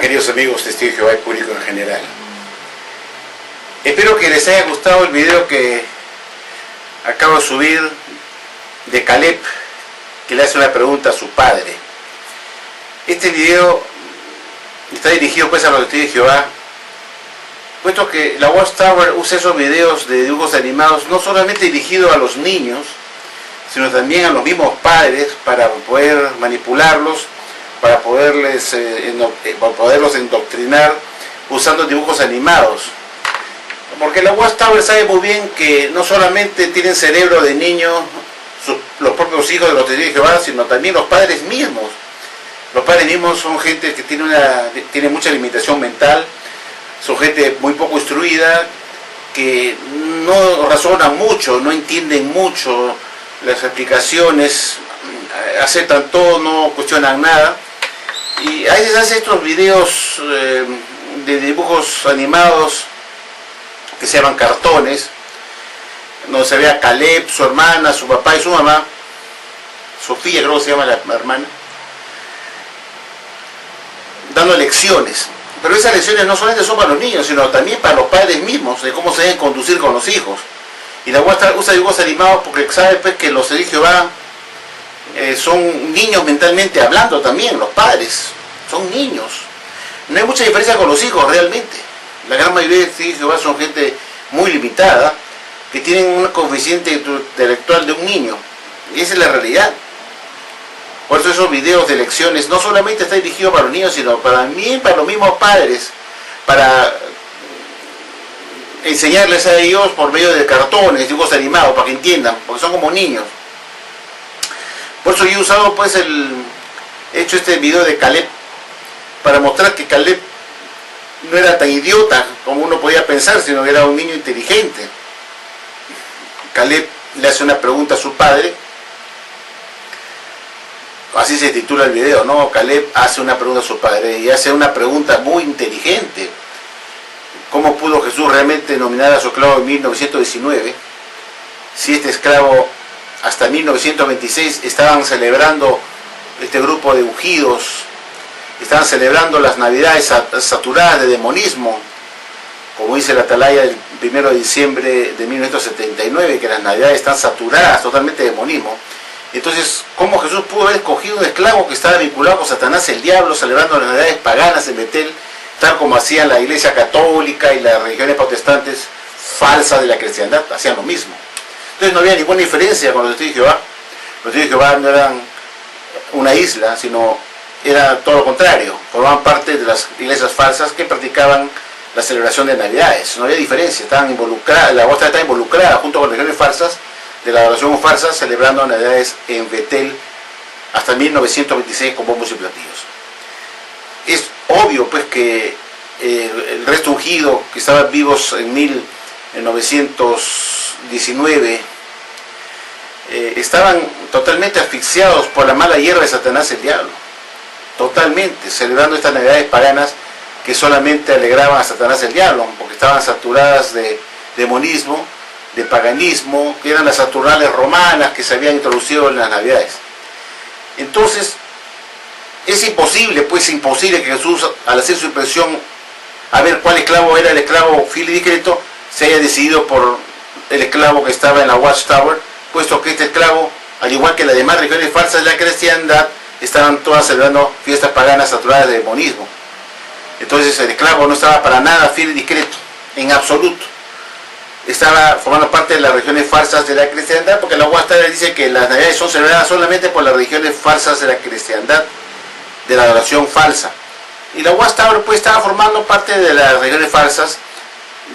queridos amigos testigos de Jehová y público en general. Espero que les haya gustado el video que acabo de subir de Caleb, que le hace una pregunta a su padre. Este video está dirigido pues a los testigos de Jehová, puesto que la Watchtower usa esos videos de dibujos animados no solamente dirigidos a los niños, sino también a los mismos padres para poder manipularlos, para poderlos endoctrinar usando dibujos animados. Porque la Watchtower sabe muy bien que no solamente tienen cerebro de niño los propios hijos de los testigos de Jehová, sino también los padres mismos. Los padres mismos son gente que tiene mucha limitación mental, son gente muy poco instruida, que no razonan mucho, no entienden mucho las explicaciones, aceptan todo, no cuestionan nada. Y a veces hace estos videos de dibujos animados que se llaman cartones, donde se ve a Caleb, su hermana, su papá y su mamá, Sofía creo que se llama la hermana, dando lecciones. Pero esas lecciones no solamente son para los niños, sino también para los padres mismos, de cómo se deben conducir con los hijos. Y la Watchtower usa dibujos animados porque sabe pues que los testigos de Jehová son niños mentalmente hablando también, los padres son niños. No hay mucha diferencia con los hijos realmente. La gran mayoría de testigos de Jehová son gente muy limitada, que tienen un coeficiente intelectual de un niño. Y esa es la realidad. Por eso esos videos de lecciones no solamente están dirigidos para los niños, sino también para los mismos padres, para enseñarles a ellos por medio de cartones, dibujos animados, para que entiendan, porque son como niños. Por eso yo he usado pues he hecho este video de Caleb, para mostrar que Caleb no era tan idiota como uno podía pensar, sino que era un niño inteligente. Caleb le hace una pregunta a su padre, así se titula el video, ¿no? Caleb hace una pregunta a su padre y hace una pregunta muy inteligente. ¿Cómo pudo Jesús realmente nominar a su esclavo en 1919? Si este esclavo hasta 1926 estaban celebrando este grupo de ungidos, estaban celebrando las navidades saturadas de demonismo, como dice la atalaya del 1 de diciembre de 1979, que las navidades están saturadas totalmente de demonismo. Entonces, ¿cómo Jesús pudo haber escogido un esclavo que estaba vinculado con Satanás el diablo, celebrando las navidades paganas en Betel, tal como hacían la Iglesia Católica y las religiones protestantes falsas de la cristiandad? Hacían lo mismo. Entonces no había ninguna diferencia con los testigos de Jehová. Los testigos de Jehová no eran una isla, sino era todo lo contrario. Formaban parte de las iglesias falsas que practicaban la celebración de navidades. No había diferencia, estaban involucradas, la Watchtower estaba involucrada junto con las religiones falsas de la adoración falsa, celebrando navidades en Betel hasta 1926 con bombos y platillos. Es obvio pues que el resto ungido que estaban vivos en 1919 estaban totalmente asfixiados por la mala hierba de Satanás el diablo, totalmente celebrando estas navidades paganas que solamente alegraban a Satanás el diablo, porque estaban saturadas de demonismo, de paganismo, que eran las Saturnales romanas que se habían introducido en las navidades. Entonces es imposible que Jesús, al hacer su impresión a ver cuál esclavo era el esclavo fiel y discreto, se haya decidido por el esclavo que estaba en la Watchtower, puesto que este esclavo, al igual que las demás religiones falsas de la cristiandad, estaban todas celebrando fiestas paganas saturadas de demonismo. Entonces el esclavo no estaba para nada fiel y discreto, en absoluto. Estaba formando parte de las religiones falsas de la cristiandad, porque la Watchtower dice que las navidades son celebradas solamente por las religiones falsas de la cristiandad, de la adoración falsa. Y la Watchtower pues estaba formando parte de las religiones falsas,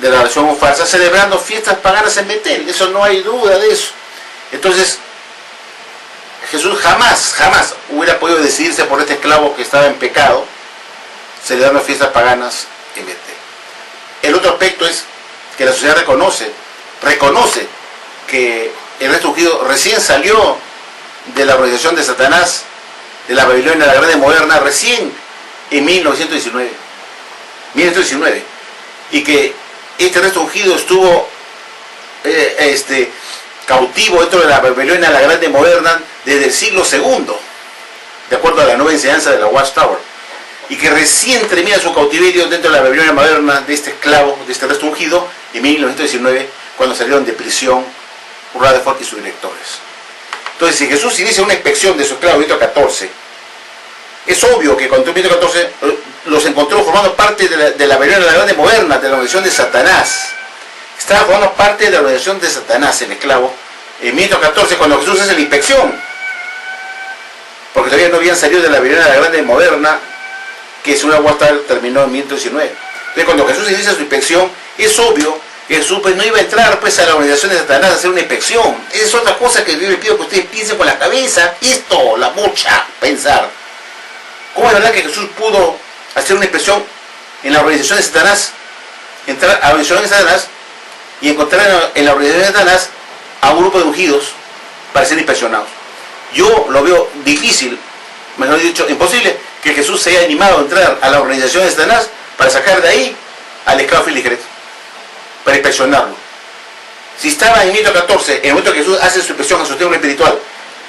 de la adoración falsa, celebrando fiestas paganas en Betel. Eso no hay duda de eso. Entonces Jesús jamás hubiera podido decidirse por este esclavo que estaba en pecado, celebrando fiestas paganas en Betel. El otro aspecto es que la sociedad reconoce que el resto ungido recién salió de la organización de Satanás, de la Babilonia, la Grande Moderna, recién en 1919, y que este resto ungido estuvo cautivo dentro de la Babilonia, la Grande Moderna, desde el siglo II, de acuerdo a la nueva enseñanza de la Watchtower. y que recién termina su cautiverio dentro de la Babilonia moderna de este esclavo, de este resto ungido, en 1919, cuando salieron de prisión Rutherford y sus directores. Entonces, si Jesús inicia una inspección de su esclavo, Benito XIV, es obvio que cuando Benito XIV los encontró formando parte de la Babilonia la Grande moderna, de la organización de Satanás. Estaba formando parte de la organización de Satanás, el esclavo, en 1914, cuando Jesús hace la inspección, porque todavía no habían salido de la Babilonia la Grande moderna, que según la Watchtower terminó en 1919. Entonces, cuando Jesús inicia su inspección, es obvio que Jesús pues, no iba a entrar pues, a la organización de Satanás a hacer una inspección. Esa es otra cosa que yo les pido que ustedes piensen con la cabeza, esto, la mocha, pensar. ¿Cómo es verdad que Jesús pudo hacer una inspección en la organización de Satanás, entrar a la organización de Satanás y encontrar en la organización de Satanás a un grupo de ungidos para ser inspeccionados? Yo lo veo difícil, mejor dicho, imposible, que Jesús se haya animado a entrar a la organización de Satanás para sacar de ahí al esclavo Filigret, para inspeccionarlo. Si estaba en 1914, en el momento que Jesús hace su inspección a su templo espiritual,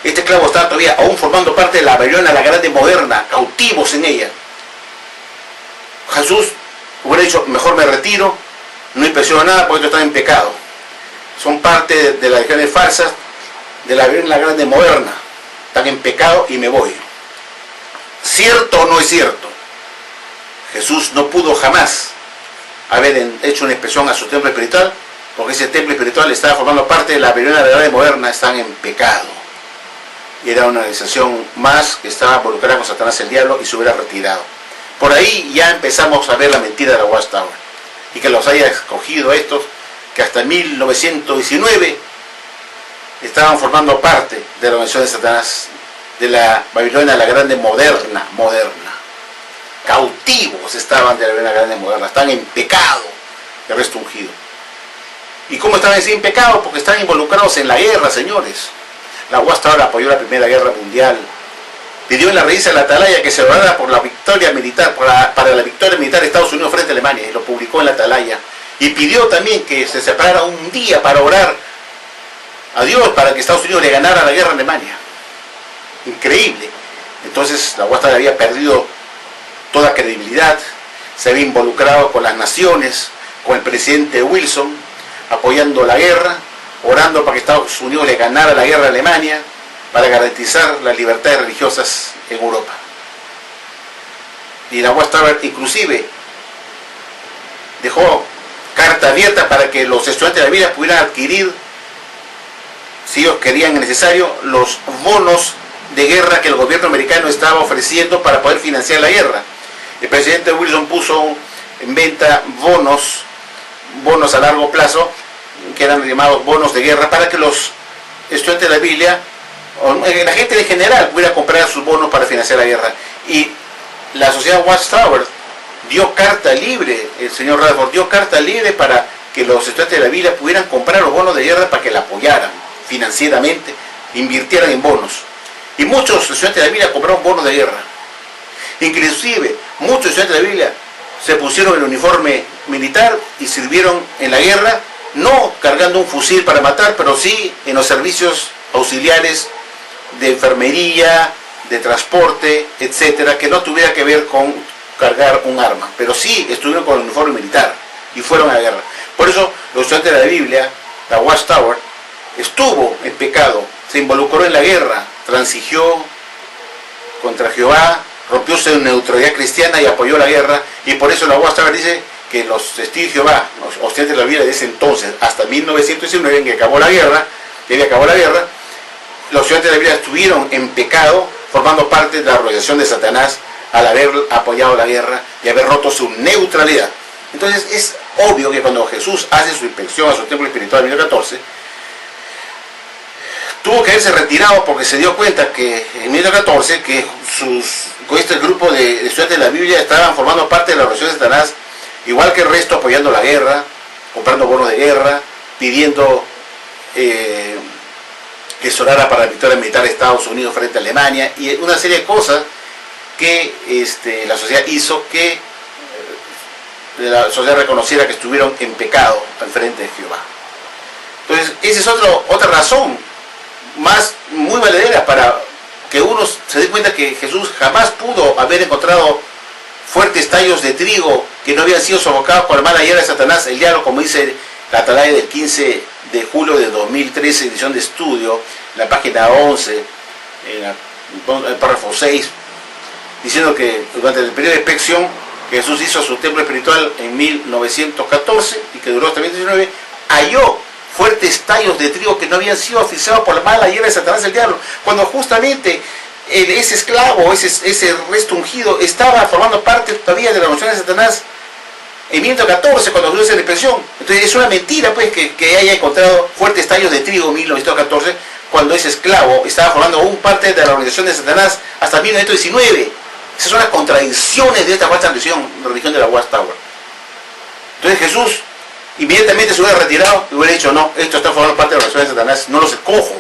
este esclavo estaba todavía aún formando parte de la Babilonia la Grande moderna, cautivos en ella. Jesús hubiera dicho, mejor me retiro, no inspecciono nada porque estos están en pecado. Son parte de las religiones falsas de la Babilonia la Grande moderna. Están en pecado y me voy. ¿Cierto o no es cierto? Jesús no pudo jamás haber hecho una inspección a su templo espiritual, porque ese templo espiritual estaba formando parte de la Babilonia la Grande moderna, están en pecado. Y era una organización más que estaba involucrada con Satanás el diablo y se hubiera retirado. Por ahí ya empezamos a ver la mentira de la Watchtower, y que los haya escogido estos que hasta 1919 estaban formando parte de la organización de Satanás, de la Babilonia la Grande moderna. Cautivos estaban de la Babilonia la Grande moderna, están en pecado, el resto ungido. ¿Y cómo estaban así en pecado? Porque estaban involucrados en la guerra, señores. La Watchtower apoyó la Primera Guerra Mundial, pidió en la revista La Atalaya que se orara por la victoria militar, para la victoria militar de Estados Unidos frente a Alemania, y lo publicó en La Atalaya. Y pidió también que se separara un día para orar a Dios para que Estados Unidos le ganara la guerra a Alemania. Increíble. Entonces la Watchtower había perdido toda credibilidad, se había involucrado con las naciones, con el presidente Wilson, apoyando la guerra, orando para que Estados Unidos le ganara la guerra a Alemania, para garantizar las libertades religiosas en Europa. Y la Watchtower inclusive dejó carta abierta para que los estudiantes de la Biblia pudieran adquirir, si ellos querían necesario, los bonos de guerra que el gobierno americano estaba ofreciendo para poder financiar la guerra. El presidente Wilson puso en venta bonos a largo plazo, que eran llamados bonos de guerra, para que los estudiantes de la Biblia, o la gente en general, pudiera comprar sus bonos para financiar la guerra. Y la sociedad Watchtower dio carta libre, el señor Rutherford dio carta libre para que los estudiantes de la Biblia pudieran comprar los bonos de guerra para que la apoyaran financieramente, invirtieran en bonos. Y muchos estudiantes de la Biblia compraron bonos de guerra. Inclusive, muchos estudiantes de la Biblia se pusieron el uniforme militar y sirvieron en la guerra, no cargando un fusil para matar, pero sí en los servicios auxiliares de enfermería, de transporte, etcétera, que no tuviera que ver con cargar un arma, pero sí estuvieron con el uniforme militar y fueron a la guerra. Por eso los estudiantes de la Biblia, la Watchtower, estuvo en pecado, se involucró en la guerra, transigió contra Jehová, rompió su neutralidad cristiana y apoyó la guerra, y por eso la Watchtower dice que los testigos de Jehová, los estudiantes de la Biblia de ese entonces, hasta 1919, en que acabó la guerra, los estudiantes de la Biblia estuvieron en pecado, formando parte de la organización de Satanás, al haber apoyado la guerra y haber roto su neutralidad. Entonces es obvio que cuando Jesús hace su inspección a su templo espiritual en 1914, tuvo que haberse retirado porque se dio cuenta que en 1914 que con este grupo de estudiantes de la Biblia estaban formando parte de la organización de Satanás, igual que el resto, apoyando la guerra, comprando bonos de guerra, pidiendo que se orara para la victoria militar de Estados Unidos frente a Alemania, y una serie de cosas que la sociedad hizo que la sociedad reconociera que estuvieron en pecado al frente de Jehová. Entonces, esa es otra razón muy valedera para que uno se dé cuenta que Jesús jamás pudo haber encontrado fuertes tallos de trigo que no habían sido sofocados por la mala hierba de Satanás, el diablo, como dice la Atalaya del 15 de julio de 2013, edición de estudio, la página 11, en el párrafo 6, diciendo que durante el periodo de inspección que Jesús hizo a su templo espiritual en 1914 y que duró hasta 2019, halló fuertes tallos de trigo que no habían sido oficiados por la mala hierba de Satanás, el diablo, cuando justamente ese esclavo, ese resto ungido, estaba formando parte todavía de la noción de Satanás en 1914, cuando Jesús hizo la inspección. Entonces es una mentira pues que haya encontrado fuertes tallos de trigo en 1914, cuando ese esclavo estaba formando aún parte de la organización de Satanás hasta 1919. Esas son las contradicciones de esta falsa religión de la Watchtower. Entonces Jesús inmediatamente se hubiera retirado y hubiera dicho, no, esto está formando parte de la organización de Satanás, no los escojo.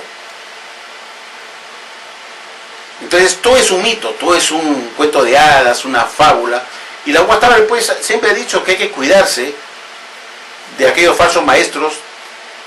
Entonces todo es un mito, todo es un cuento de hadas, una fábula. Y la Watchtower pues siempre ha dicho que hay que cuidarse de aquellos falsos maestros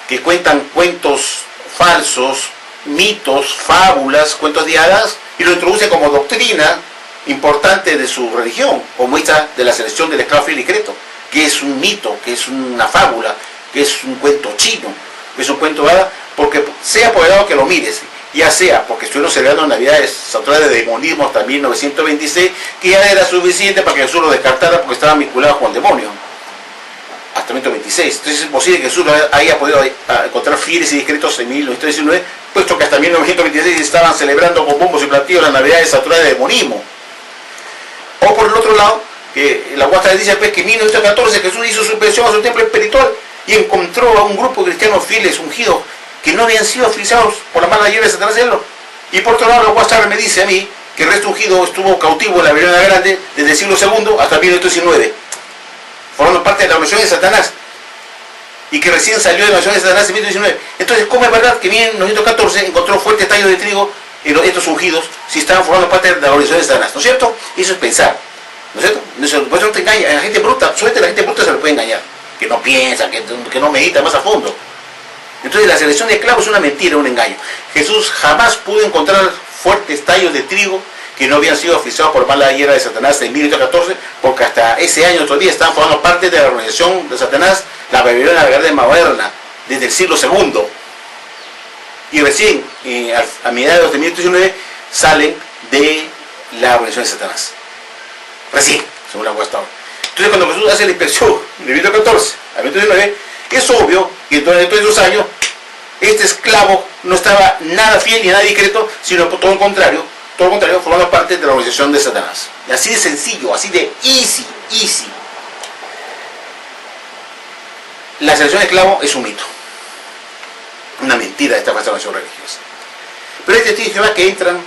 que cuentan cuentos falsos, mitos, fábulas, cuentos de hadas, y lo introducen como doctrina importante de su religión, como esta de la selección del esclavo fiel y secreto, que es un mito, que es una fábula, que es un cuento chino, que es un cuento de hadas, porque sea por el lado que lo mires, ya sea porque estuvieron celebrando Navidades saturada de demonismo hasta 1926, que ya era suficiente para que Jesús lo descartara porque estaba vinculado con el demonio, hasta 1926. Entonces es posible que Jesús haya podido encontrar fieles y discretos en 1919, puesto que hasta 1926 estaban celebrando con bombos y platillos las Navidades saturadas de demonismo. O por el otro lado, que la Watchtower dice pues, que en 1914 Jesús hizo su inspección a su templo espiritual y encontró a un grupo de cristianos fieles ungidos que no habían sido oficiados por la mala hierba de Satanás. Y por otro lado, la Watchtower me dice a mí que el resto ungido estuvo cautivo en la Babilonia Grande desde el siglo II hasta 1919, formando parte de la organización de Satanás, y que recién salió de la organización de Satanás en 1919. Entonces, ¿cómo es verdad que en 1914 encontró fuertes tallos de trigo en estos ungidos si estaban formando parte de la organización de Satanás? ¿No es cierto? Eso es pensar, ¿no es cierto? Por eso no te engaña. A la gente bruta, suerte a la gente bruta se le puede engañar, que no piensa, que no medita más a fondo. Entonces la selección de esclavos es una mentira, un engaño. Jesús jamás pudo encontrar fuertes tallos de trigo que no habían sido oficiados por mala hierba de Satanás en 1914, porque hasta ese año todavía estaban formando parte de la organización de Satanás, la Babilonia Grande moderna, desde el siglo II. Y recién, a mediados de 1919, salen de la organización de Satanás. Recién, según la Watchtower. Entonces cuando Jesús hace la inspección de 1914 a 1919, es obvio que durante todos esos años este esclavo no estaba nada fiel ni nada discreto, sino todo lo contrario, formando parte de la organización de Satanás. Y así de sencillo, así de easy. La selección de esclavo es un mito, una mentira de esta falsa nación religiosa. Pero hay testigos de Jehová que entran,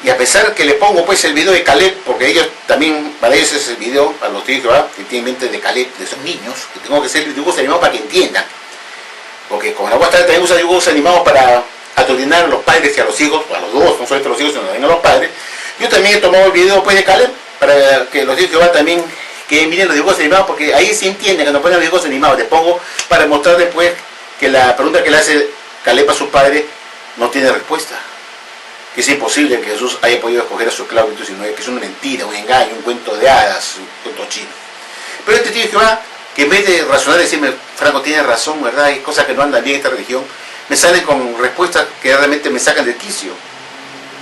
y a pesar que le pongo pues el video de Caleb, porque ellos también, para ellos es el video, a los testigos de Jehová, que tienen mente de Caleb, de esos niños, que tengo que hacer dibujos animados para que entiendan. Porque como la Watchtower también usa dibujos animados para atordinar a los padres y a los hijos, a los dos, no solamente a los hijos, sino también a los padres, yo también he tomado el video pues de Caleb, para que los testigos de Jehová también, que miren los dibujos animados, porque ahí se entiende cuando ponen los dibujos animados. Les pongo para mostrarles pues que la pregunta que le hace Caleb a su padre no tiene respuesta. Que es imposible que Jesús haya podido escoger a su esclavo en 19, que es una mentira, un engaño, un cuento de hadas, un cuento chino. Pero este tío de Jehová, que en vez de razonar y decirme, Franco, tiene razón, ¿verdad? Hay cosas que no andan bien en esta religión, me salen con respuestas que realmente me sacan del quicio.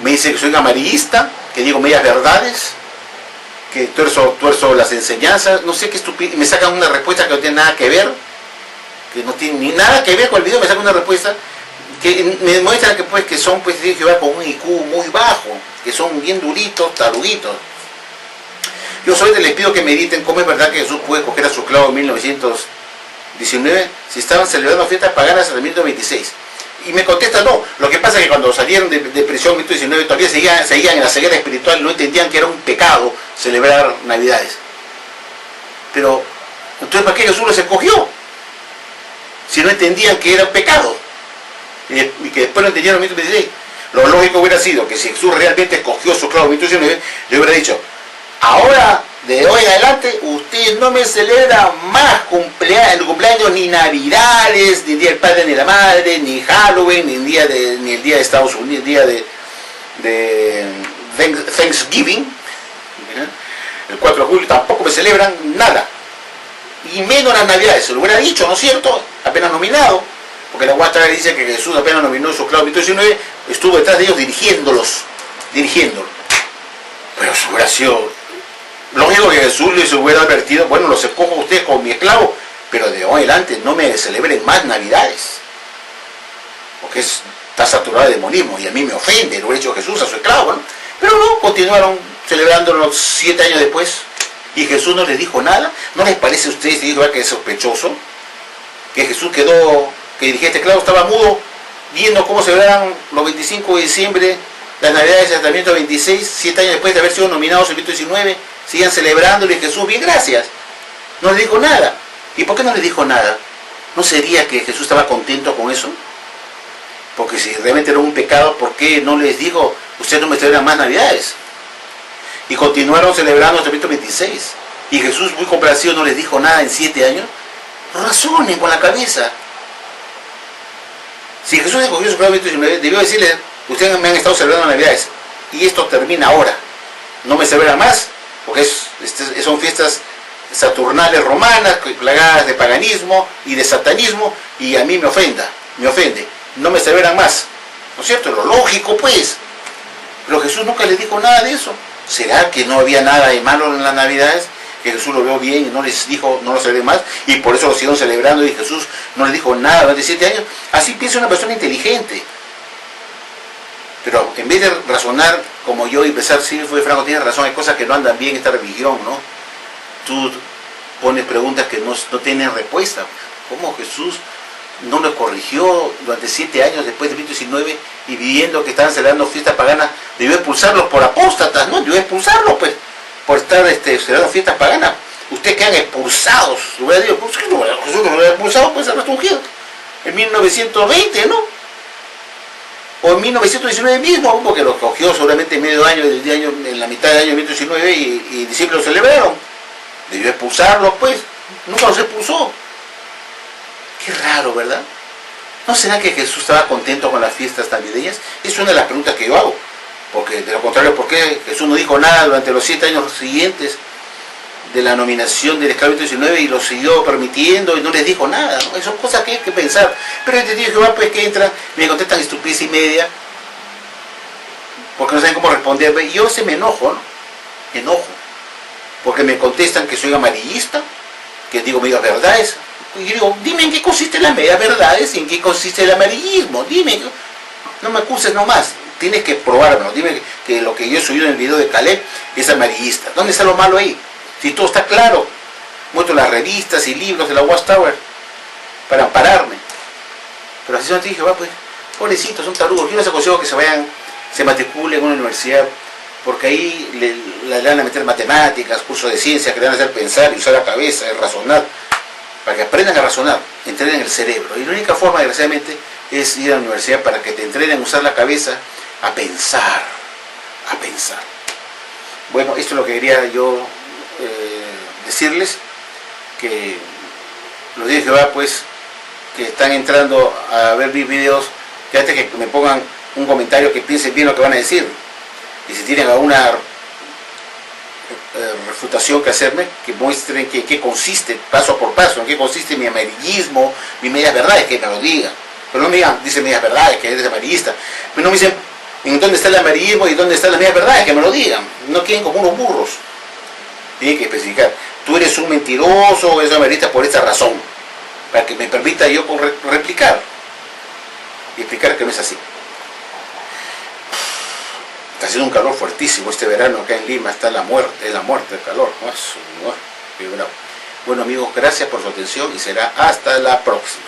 Me dice que soy un amarillista, que digo medias verdades, que tuerzo las enseñanzas, no sé qué estupidez, y me sacan una respuesta que no tiene nada que ver, que no tiene ni nada que ver con el video, me sacan una respuesta que me demuestran que pues que son pues de Jehová con un IQ muy bajo, que son bien duritos, taruguitos. Yo solamente les pido que mediten cómo es verdad que Jesús pudo escoger a su esclavo en 1919 si estaban celebrando fiestas paganas hasta 1926. Y me contestan, no, lo que pasa es que cuando salieron de prisión en 1919 todavía seguían en la ceguera espiritual, no entendían que era un pecado celebrar Navidades. Pero, entonces ¿para qué Jesús los escogió? Si no entendían que era un pecado. Y que después lo entendieron en 1926. Lo lógico hubiera sido que si Jesús realmente escogió a su esclavo en 1919, le hubiera dicho, ahora, de hoy en adelante, usted no me celebra más el cumpleaños, ni Navidades, ni el Día del Padre ni la Madre, ni Halloween, ni el Día de Estados Unidos, el Día de Thanksgiving, el 4 de julio tampoco me celebran nada. Y menos las Navidades, se lo hubiera dicho, ¿no es cierto? Apenas nominado, porque la Guastavera dice que Jesús apenas nominó su esclavo 19, estuvo detrás de ellos dirigiéndolos. Pero eso hubiera sido lógico que Jesús les hubiera advertido, bueno, los escojo a ustedes como mi esclavo, pero de hoy en adelante no me celebren más Navidades, porque está saturado de demonismo y a mí me ofende, lo ha hecho Jesús a su esclavo, ¿no? Pero no, continuaron celebrándolo 7 años después y Jesús no les dijo nada. ¿No les parece a ustedes que es sospechoso? Que Jesús quedó, que dirigía este esclavo, estaba mudo, viendo cómo celebraban los 25 de diciembre, las Navidades del tratamiento 26, 7 años después de haber sido nominados el 19, sigan celebrándolo y Jesús, bien, gracias. No les dijo nada. ¿Y por qué no les dijo nada? ¿No sería que Jesús estaba contento con eso? Porque si realmente era un pecado, ¿por qué no les dijo, ustedes no me celebran más Navidades? Y continuaron celebrando hasta el 26. Y Jesús, muy complacido, no les dijo nada en 7 años. Razonen con la cabeza. Si Jesús escogió su esclavo 19, debió decirle, ustedes me han estado celebrando Navidades y esto termina ahora. No me celebran más, porque son fiestas saturnales romanas, plagadas de paganismo y de satanismo, y a mí me ofende. No me celebran más. ¿No es cierto? Lo lógico, pues. Pero Jesús nunca les dijo nada de eso. ¿Será que no había nada de malo en las Navidades? Que Jesús lo vio bien y no les dijo, no lo celebren más, y por eso lo siguieron celebrando y Jesús no les dijo nada durante 7 años. Así piensa una persona inteligente. Pero en vez de razonar como yo y pensar, sí, fue Franco, tienes razón, hay cosas que no andan bien en esta religión, ¿no? Tú pones preguntas que no tienen respuesta. ¿Cómo Jesús no los corrigió durante 7 años después del 19 y viendo que estaban celebrando fiestas paganas? Debió expulsarlos por apóstatas, ¿no? Debió expulsarlos, pues, por estar celebrando fiestas paganas. Ustedes quedan expulsados. Hubiera dicho, pues, Jesús no lo hubiera expulsado, pues, a nuestro ungido. En 1920, ¿no? O en 1919 mismo, porque los cogió seguramente en medio año, en la mitad del año 1919 y diciembre lo celebraron. Debió expulsarlos, pues. Nunca los expulsó. Qué raro, ¿verdad? ¿No será que Jesús estaba contento con las fiestas navideñas? Es una de las preguntas que yo hago. Porque de lo contrario, ¿por qué Jesús no dijo nada durante los 7 años siguientes de la nominación del esclavo 19 y lo siguió permitiendo y no les dijo nada, ¿no? Son cosas que hay que pensar. Pero este tío Jehová, pues, que entran, me contestan estupidez y media, porque no saben cómo responder. Y yo me enojo, ¿no? Me enojo. Porque me contestan que soy amarillista, que digo medias verdades. Y yo digo, dime en qué consisten las medias verdades y en qué consiste el amarillismo. Dime, no me acuses nomás. Tienes que probármelo. Dime que lo que yo he subido en el video de Caleb es amarillista. ¿Dónde está lo malo ahí? Si todo está claro. Muestro las revistas y libros de la Watchtower para ampararme. Pero así son, te dije, va, pues, pobrecitos, son tarudos. Yo les aconsejo que se matriculen en una universidad, porque ahí le van a meter matemáticas, cursos de ciencia, que le van a hacer pensar y usar la cabeza, razonar, para que aprendan a razonar, entrenen el cerebro. Y la única forma, desgraciadamente, es ir a la universidad para que te entrenen a usar la cabeza, a pensar, a pensar. Bueno, esto es lo que quería yo decirles, que los días de Jehová, pues, que están entrando a ver mis videos, que antes que me pongan un comentario, que piensen bien lo que van a decir, y si tienen alguna refutación que hacerme, que muestren en qué consiste, paso por paso, en qué consiste mi amarillismo, mis medias verdades, que me lo digan. Pero no me digan, dicen medias verdades, que eres amarillista. Pero no me dicen, ¿en dónde está el amarillismo y dónde están las medias verdades? Que me lo digan. No queden como unos burros. Tienen que especificar, tú eres un mentiroso o eres un amarillista por esta razón, para que me permita yo replicar y explicar que no es así. Está haciendo un calor fuertísimo este verano acá en Lima, está la muerte el calor. Bueno amigos, gracias por su atención y será hasta la próxima.